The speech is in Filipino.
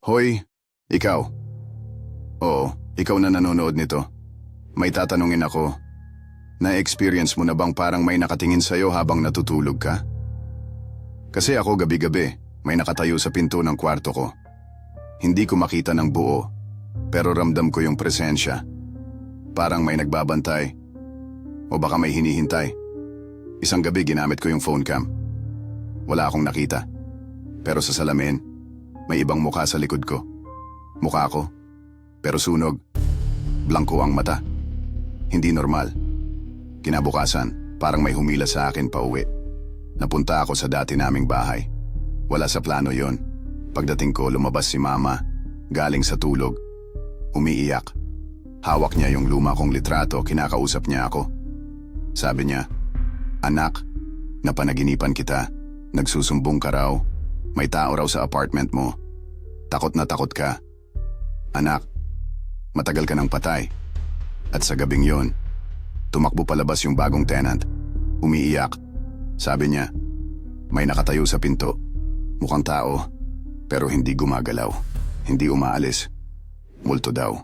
Hoy, ikaw. Oo, ikaw na nanonood nito. May tatanungin ako. Na-experience mo na bang parang may nakatingin sa'yo habang natutulog ka? Kasi ako gabi-gabi, may nakatayo sa pinto ng kwarto ko. Hindi ko makita ng buo, pero ramdam ko yung presensya. Parang may nagbabantay. O baka may hinihintay. Isang gabi ginamit ko yung phone cam. Wala akong nakita. Pero sa salamin, may ibang mukha sa likod ko. Mukha ko. Pero sunog. Blanko ang mata. Hindi normal. Kinabukasan, parang may humila sa akin pauwi. Napunta ako sa dati naming bahay. Wala sa plano yon. Pagdating ko, lumabas si mama. Galing sa tulog. Umiiyak. Hawak niya yung luma kong litrato, kinakausap niya ako. Sabi niya, "Anak, napanaginipan kita. Nagsusumbong ka raw. May tao raw sa apartment mo. Takot na takot ka. Anak, matagal ka nang patay." At sa gabing yon, tumakbo palabas yung bagong tenant. Umiiyak. Sabi niya, may nakatayo sa pinto. Mukhang tao, pero hindi gumagalaw. Hindi umaalis. Multo daw.